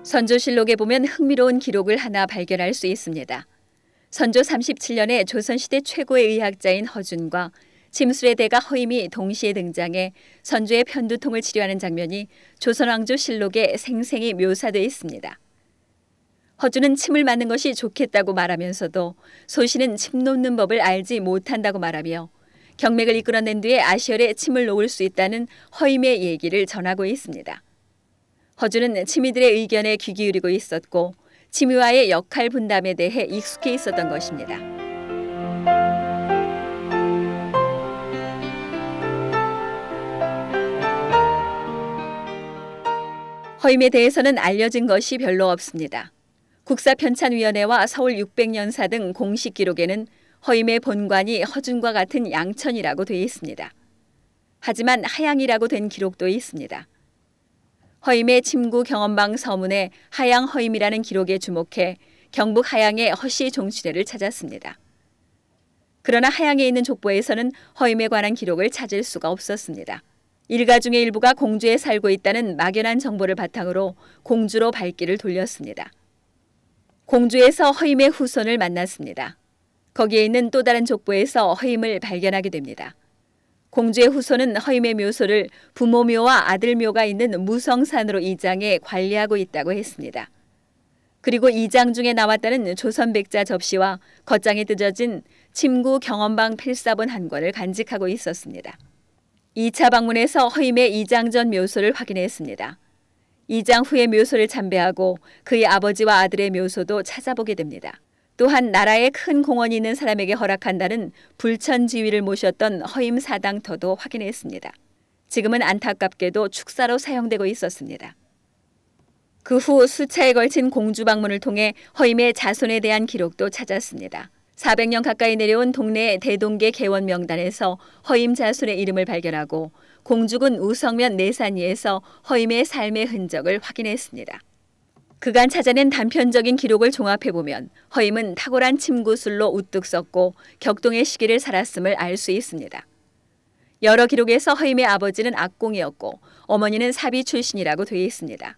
선조실록에 보면 흥미로운 기록을 하나 발견할 수 있습니다. 선조 37년에 조선시대 최고의 의학자인 허준과 침술의 대가 허임이 동시에 등장해 선조의 편두통을 치료하는 장면이 조선왕조실록에 생생히 묘사되어 있습니다. 허준은 침을 맞는 것이 좋겠다고 말하면서도 소신은 침 놓는 법을 알지 못한다고 말하며 경맥을 이끌어낸 뒤에 아시열에 침을 놓을 수 있다는 허임의 얘기를 전하고 있습니다. 허준은 치미들의 의견에 귀 기울이고 있었고 치미와의 역할 분담에 대해 익숙해 있었던 것입니다. 허임에 대해서는 알려진 것이 별로 없습니다. 국사편찬위원회와 서울 600년사 등 공식 기록에는 허임의 본관이 허준과 같은 양천이라고 되어 있습니다. 하지만 하양이라고 된 기록도 있습니다. 허임의 침구 경험방 서문에 하양 허임이라는 기록에 주목해 경북 하양의 허씨 종취례를 찾았습니다. 그러나 하양에 있는 족보에서는 허임에 관한 기록을 찾을 수가 없었습니다. 일가 중의 일부가 공주에 살고 있다는 막연한 정보를 바탕으로 공주로 발길을 돌렸습니다. 공주에서 허임의 후손을 만났습니다. 거기에 있는 또 다른 족보에서 허임을 발견하게 됩니다. 공주의 후손은 허임의 묘소를 부모묘와 아들묘가 있는 무성산으로 이장해 관리하고 있다고 했습니다. 그리고 이장 중에 나왔다는 조선백자 접시와 겉장에 뜯어진 침구 경험방 필사본 한 권을 간직하고 있었습니다. 2차 방문에서 허임의 이장 전 묘소를 확인했습니다. 이장 후의 묘소를 참배하고 그의 아버지와 아들의 묘소도 찾아보게 됩니다. 또한 나라에 큰 공헌이 있는 사람에게 허락한다는 불천지위를 모셨던 허임 사당터도 확인했습니다. 지금은 안타깝게도 축사로 사용되고 있었습니다. 그 후 수차에 걸친 공주 방문을 통해 허임의 자손에 대한 기록도 찾았습니다. 400년 가까이 내려온 동네 대동계 계원 명단에서 허임 자손의 이름을 발견하고 공주군 우성면 내산리에서 허임의 삶의 흔적을 확인했습니다. 그간 찾아낸 단편적인 기록을 종합해보면 허임은 탁월한 침구술로 우뚝 섰고 격동의 시기를 살았음을 알 수 있습니다. 여러 기록에서 허임의 아버지는 악공이었고 어머니는 사비 출신이라고 되어 있습니다.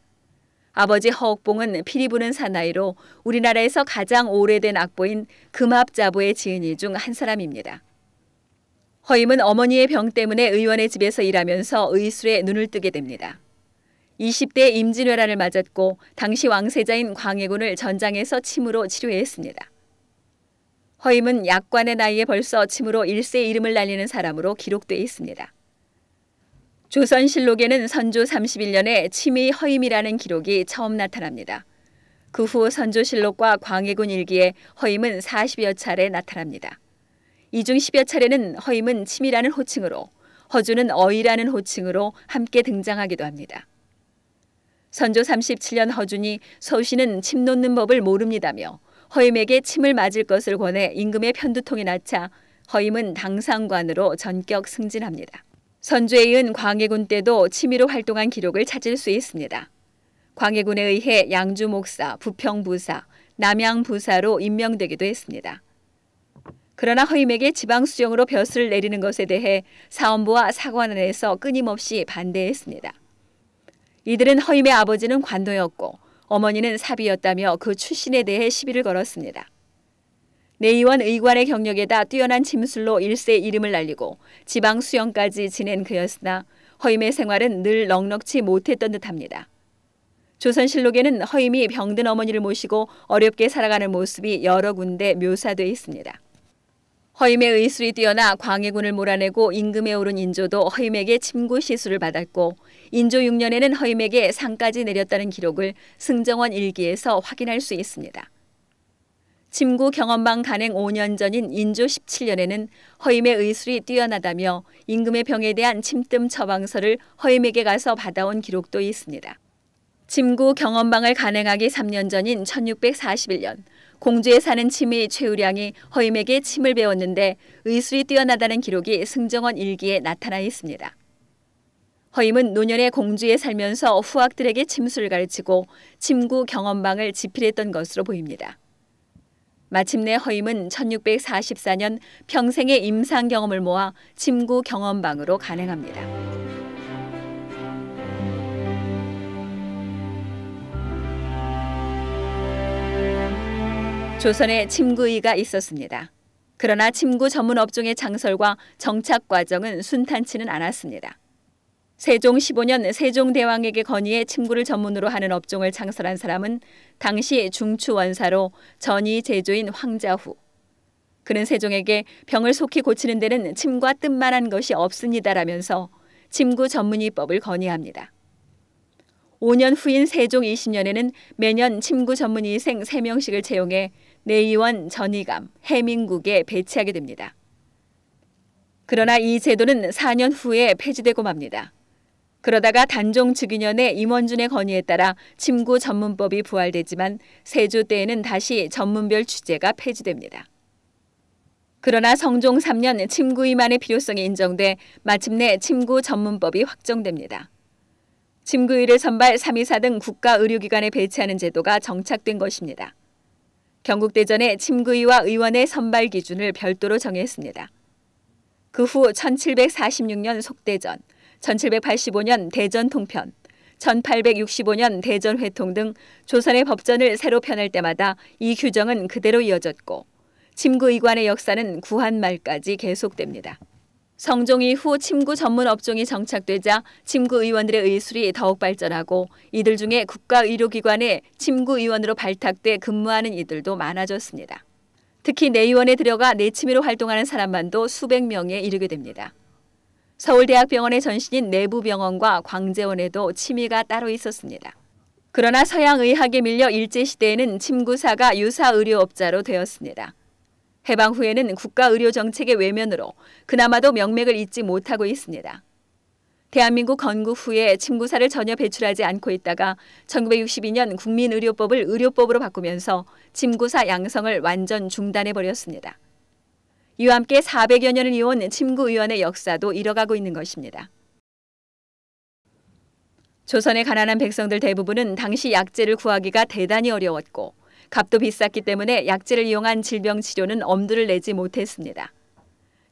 아버지 허옥봉은 피리 부는 사나이로 우리나라에서 가장 오래된 악보인 금합자보의 지은이 중 한 사람입니다. 허임은 어머니의 병 때문에 의원의 집에서 일하면서 의술에 눈을 뜨게 됩니다. 20대 임진왜란을 맞았고 당시 왕세자인 광해군을 전장에서 침으로 치료했습니다. 허임은 약관의 나이에 벌써 침으로 일세 이름을 날리는 사람으로 기록되어 있습니다. 조선실록에는 선조 31년에 침이 허임이라는 기록이 처음 나타납니다. 그 후 선조실록과 광해군 일기에 허임은 40여 차례 나타납니다. 이 중 10여 차례는 허임은 침이라는 호칭으로 허준은 어이라는 호칭으로 함께 등장하기도 합니다. 선조 37년 허준이 서우시는 침 놓는 법을 모릅니다며 허임에게 침을 맞을 것을 권해 임금의 편두통이 낳자 허임은 당상관으로 전격 승진합니다. 선조에 이은 광해군 때도 치미로 활동한 기록을 찾을 수 있습니다. 광해군에 의해 양주 목사, 부평 부사, 남양 부사로 임명되기도 했습니다. 그러나 허임에게 지방 수령으로 벼슬을 내리는 것에 대해 사헌부와 사관원에서 끊임없이 반대했습니다. 이들은 허임의 아버지는 관도였고 어머니는 사비였다며 그 출신에 대해 시비를 걸었습니다. 내의원 의관의 경력에다 뛰어난 침술로 일세 이름을 날리고 지방 수령까지 지낸 그였으나 허임의 생활은 늘 넉넉지 못했던 듯합니다. 조선실록에는 허임이 병든 어머니를 모시고 어렵게 살아가는 모습이 여러 군데 묘사되어 있습니다. 허임의 의술이 뛰어나 광해군을 몰아내고 임금에 오른 인조도 허임에게 침구 시술을 받았고 인조 6년에는 허임에게 상까지 내렸다는 기록을 승정원 일기에서 확인할 수 있습니다. 침구 경험방 간행 5년 전인 인조 17년에는 허임의 의술이 뛰어나다며 임금의 병에 대한 침뜸 처방서를 허임에게 가서 받아온 기록도 있습니다. 침구 경험방을 간행하기 3년 전인 1641년 공주에 사는 치미 최우량이 허임에게 침을 배웠는데 의술이 뛰어나다는 기록이 승정원 일기에 나타나 있습니다. 허임은 노년에 공주에 살면서 후학들에게 침술을 가르치고 침구 경험방을 집필했던 것으로 보입니다. 마침내 허임은 1644년 평생의 임상 경험을 모아 침구 경험방으로 간행합니다. 조선에 침구의가 있었습니다. 그러나 침구 전문 업종의 창설과 정착 과정은 순탄치는 않았습니다. 세종 15년 세종대왕에게 건의해 침구를 전문으로 하는 업종을 창설한 사람은 당시 중추원사로 전이 제조인 황자후. 그는 세종에게 병을 속히 고치는 데는 침과 뜸만한 것이 없습니다라면서 침구 전문의법을 건의합니다. 5년 후인 세종 20년에는 매년 침구 전문의생 3명씩을 채용해 내의원, 전의감, 해민국에 배치하게 됩니다. 그러나 이 제도는 4년 후에 폐지되고 맙니다. 그러다가 단종 즉위년에 임원준의 건의에 따라 침구 전문법이 부활되지만 세조 때에는 다시 전문별 취제가 폐지됩니다. 그러나 성종 3년 침구의만의 필요성이 인정돼 마침내 침구 전문법이 확정됩니다. 침구의를 선발 3이사 등 국가의료기관에 배치하는 제도가 정착된 것입니다. 경국대전에 침구의와 의원의 선발 기준을 별도로 정했습니다. 그 후 1746년 속대전, 1785년 대전 통편, 1865년 대전 회통 등 조선의 법전을 새로 펴낼 때마다 이 규정은 그대로 이어졌고 침구의관의 역사는 구한 말까지 계속됩니다. 성종 이후 침구 전문 업종이 정착되자 침구의원들의 의술이 더욱 발전하고 이들 중에 국가의료기관에 침구의원으로 발탁돼 근무하는 이들도 많아졌습니다. 특히 내의원에 들어가 내치미로 활동하는 사람만도 수백 명에 이르게 됩니다. 서울대학병원의 전신인 내부병원과 광재원에도 치미가 따로 있었습니다. 그러나 서양의학에 밀려 일제시대에는 침구사가 유사의료업자로 되었습니다. 해방 후에는 국가의료정책의 외면으로 그나마도 명맥을 잇지 못하고 있습니다. 대한민국 건국 후에 침구사를 전혀 배출하지 않고 있다가 1962년 국민의료법을 의료법으로 바꾸면서 침구사 양성을 완전 중단해버렸습니다. 이와 함께 400여 년을 이어온 침구의원의 역사도 잃어가고 있는 것입니다. 조선의 가난한 백성들 대부분은 당시 약재를 구하기가 대단히 어려웠고 값도 비쌌기 때문에 약재를 이용한 질병 치료는 엄두를 내지 못했습니다.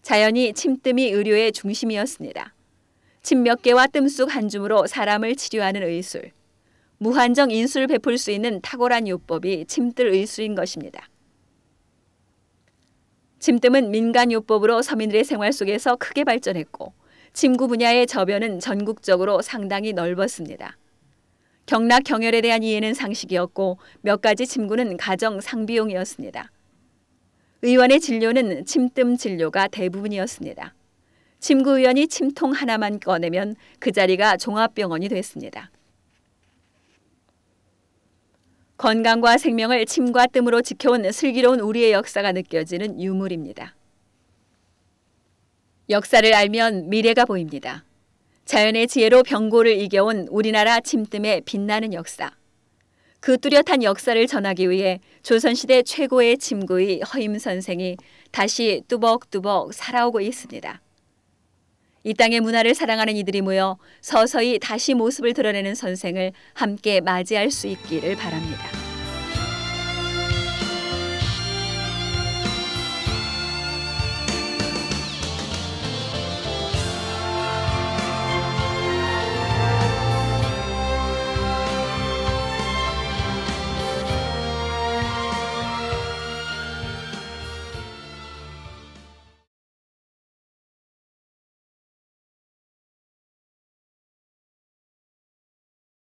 자연히 침뜸이 의료의 중심이었습니다. 침 몇 개와 뜸쑥 한 줌으로 사람을 치료하는 의술, 무한정 인술을 베풀 수 있는 탁월한 요법이 침뜰 의술인 것입니다. 침뜸은 민간요법으로 서민들의 생활 속에서 크게 발전했고 침구 분야의 저변은 전국적으로 상당히 넓었습니다. 경락 경혈에 대한 이해는 상식이었고 몇 가지 침구는 가정 상비용이었습니다. 의원의 진료는 침뜸 진료가 대부분이었습니다. 침구의원이 침통 하나만 꺼내면 그 자리가 종합병원이 됐습니다. 건강과 생명을 침과 뜸으로 지켜온 슬기로운 우리의 역사가 느껴지는 유물입니다. 역사를 알면 미래가 보입니다. 자연의 지혜로 병고를 이겨온 우리나라 침뜸의 빛나는 역사. 그 뚜렷한 역사를 전하기 위해 조선시대 최고의 침구의 허임 선생이 다시 뚜벅뚜벅 살아오고 있습니다. 이 땅의 문화를 사랑하는 이들이 모여 서서히 다시 모습을 드러내는 선생을 함께 맞이할 수 있기를 바랍니다.